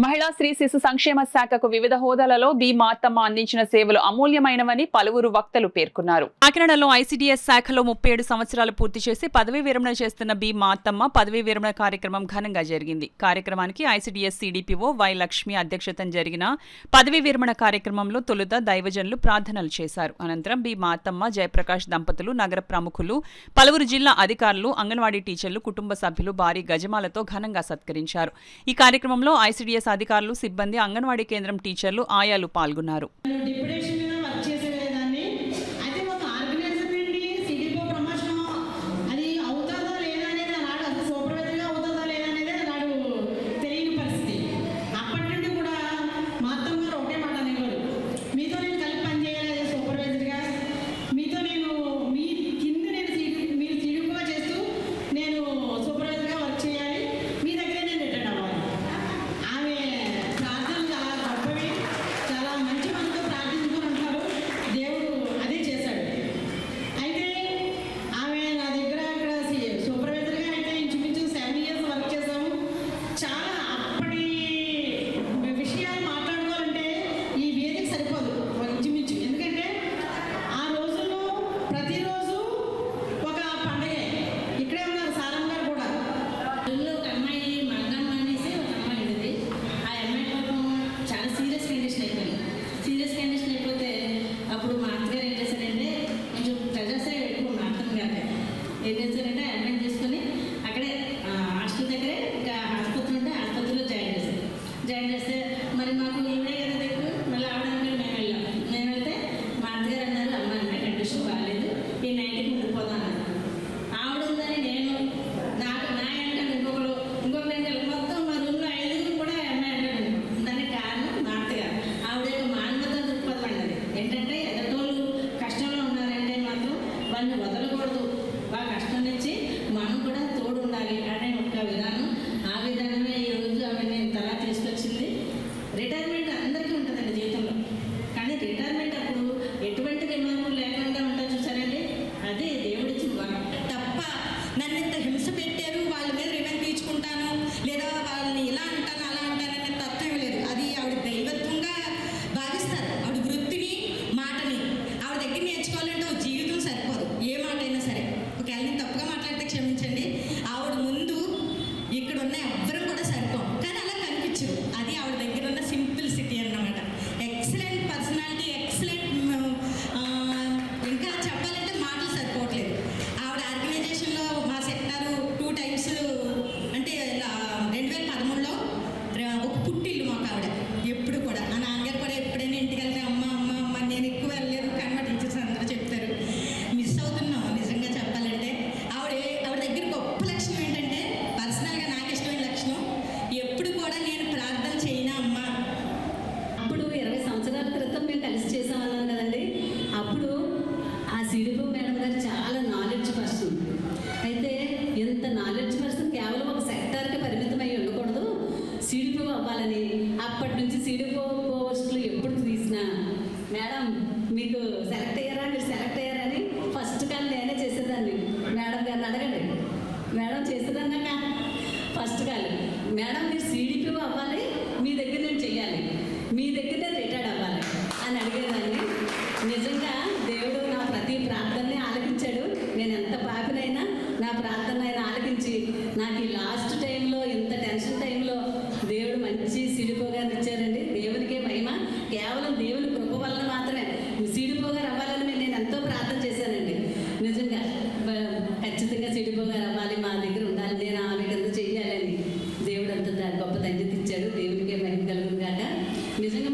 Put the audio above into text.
మహిళా స్త్రీ శిశు సంక్షేమ శాఖకు వివిధ హోదాలలో బి మార్తమ్మ అందించిన సేవలు అమూల్యమైనవని పలువురు వక్తలు పేర్కొన్నారు. కాకినాడలో ఐసీడీఎస్ శాఖలో 37 సంవత్సరాలు పూర్తి చేసి పదవీ విరమణ చేస్తున్న బి మార్తమ్మ పదవీ విరమణ కార్యక్రమం ఘనంగా జరిగింది. కార్యక్రమానికి ఐసీడీఎస్ సిడిపిఓ వై లక్ష్మి అధ్యక్షతన జరిగిన పదవీ విరమణ కార్యక్రమంలో తొలుత దైవజనులు ప్రార్థనలు చేశారు. అనంతరం బి మార్తమ్మ, జయప్రకాష్ దంపతులు, నగర ప్రముఖులు, పలువురు జిల్లా అధికారులు, అంగన్వాడీ టీచర్లు, కుటుంబ సభ్యులు భారీ గజమాలతో ఘనంగా సత్కరించారు. ఈ కార్యక్రమంలో ఐసీడీఎస్ అధికారులు, సిబ్బంది, అంగన్వాడీ కేంద్రం టీచర్లు, ఆయాలు పాల్గొన్నారు. మరి మాకు ఇవే కదా దగ్గర మళ్ళీ ఆవడానికి మేము వెళ్ళాం. మేము వెళ్తే మా అత్తగారు అన్నారు, అమ్మ అమ్మాయి కండిషన్ బాగాలేదు, ఈ నైట్కి ఉండిపోదాం అన్నారు. ఆవిడ ఉందని నేను నా వెంట ఇంకొక వెంటలు మొత్తం మా రూమ్లో 5 కూడా అమ్మాయి అంటాడు. దానికి కారణం మా అత్తగారు. ఆవిడ యొక్క మానవత దృక్పథం అన్నది ఏంటంటే ఎదటోళ్ళు కష్టంలో ఉన్నారంటే మాత్రం వాళ్ళని వదలకూడదు, వాళ్ళ కష్టం నుంచి మనం కూడా తోడు ఉండాలి అనే ఒక విధానం. ఆ విధానమే ఈరోజు ఆవిడ నేను తలా తీసుకొచ్చింది. రిటైర్మెంట్ అందరికీ ఉంటుందండి జీవితంలో, కానీ రిటైర్మెంట్ అప్పుడు ఎటువంటి రిమార్కులు లేకుండా ఉంటుంది చూసారండి, అదే దేవుడిచ్చిన వరం. తప్ప నన్ను ఇంత హింస పెట్టారు, వాళ్ళ మీద రివెంజ్ తీర్చుకుంటాను లేదా వాళ్ళని ఇలా అంటాను అలా అంటాననే తత్వం లేదు. అది ఆవిడ దైవత్వంగా భావిస్తారు. ఆవిడ వృత్తిని, మాటని ఆవిడ దగ్గర నేర్చుకోవాలంటే ఒక జీవితం సరిపోదు, ఏ మాట అయినా సరే. ఒకవేళ నేను తప్పుగా మాట్లాడితే క్షమించండి. ఆవిడ ముందు ఇక్కడ ఉన్న ఎవ్వరం కూడా సరిపోం, కానీ అలా కనిపించరు. అది ఆవిడ దగ్గర ఉన్న సింప్లిసిటీ అన్నమాట. Excellent personality, excellent. ఇంకా చెప్పాలంటే మాటలు సరిపోవట్లేదు. ఆవిడ ఆర్గనైజేషన్లో మా సెక్టారు 2 టైమ్స్ అంటే 2013లో ఒక పుట్టిల్లు మాకు ఆవిడ. ఎప్పుడు కూడా నా నాన్నగారు కూడా ఎప్పుడైనా ఇంటికి వెళ్తే అమ్మ అమ్మ అమ్మ, నేను ఎక్కువ వెళ్ళలేదు కానీ మా టీచర్స్ అందరూ చెప్తారు, మిస్ అవుతున్నాం నిజంగా చెప్పాలంటే. ఆవిడ దగ్గర గొప్ప లక్షణం ఏంటంటే, పర్సనల్గా నాకు ఇష్టమైన లక్షణం, ఎప్పుడు కూడా నేను ప్రార్థన చేయనా అమ్మా. అప్పుడు 20 సంవత్సరాల క్రితం మేము కలిసి చేసామన్నాం కదండి. అప్పుడు ఆ సిడిపో మేడం గారు చాలా నాలెడ్జ్ పర్సన్. అయితే ఎంత నాలెడ్జ్ పర్సన్ కేవలం ఒక సెక్టార్కి పరిమితమై ఉండకూడదు, సిడిపో అవ్వాలని. అప్పటి నుంచి సిడిపో పోస్టులు ఎప్పుడు తీసినా, మేడం మీకు సెలెక్ట్ అయ్యారా, మీరు సెలెక్ట్ అయ్యారని ఫస్ట్ కాల్ నేనే చేసేదాన్ని. మేడం గారిని అడగండి, మేడం చేసేదన్నాక ఫస్ట్ కాల్, మేడం మీరు సిడిపో అవ్వాలి, మీ దగ్గర నేను చెయ్యాలి, మీ దగ్గరే రిటైర్డ్ అవ్వాలి అని అడిగేదాన్ని. నిజంగా దేవుడు నా ప్రతి ప్రార్థనని ఆలకించాడు. నేను ఎంత పాపినైనా నా ప్రార్థన ఆయన ఆలకించి నాకు ఈ లాస్ట్ టైంలో, ఇంత టెన్షన్ టైంలో దేవుడు మంచి సిడిపోగారిని ఇచ్చారండి. దేవునికే మహిమ. కేవలం దేవుని కృప వలన మాత్రమే సిడిపోగారు అవ్వాలని నేను ఎంతో ప్రార్థన చేశానండి. నిజంగా ఖచ్చితంగా సిడిపోగారు అవ్వాలి, మా దగ్గర ఉండాలి, నేను ఆమె కింద చెయ్యాలని దేవుడు అంత గొప్ప తండ్రి ఇచ్చాడు.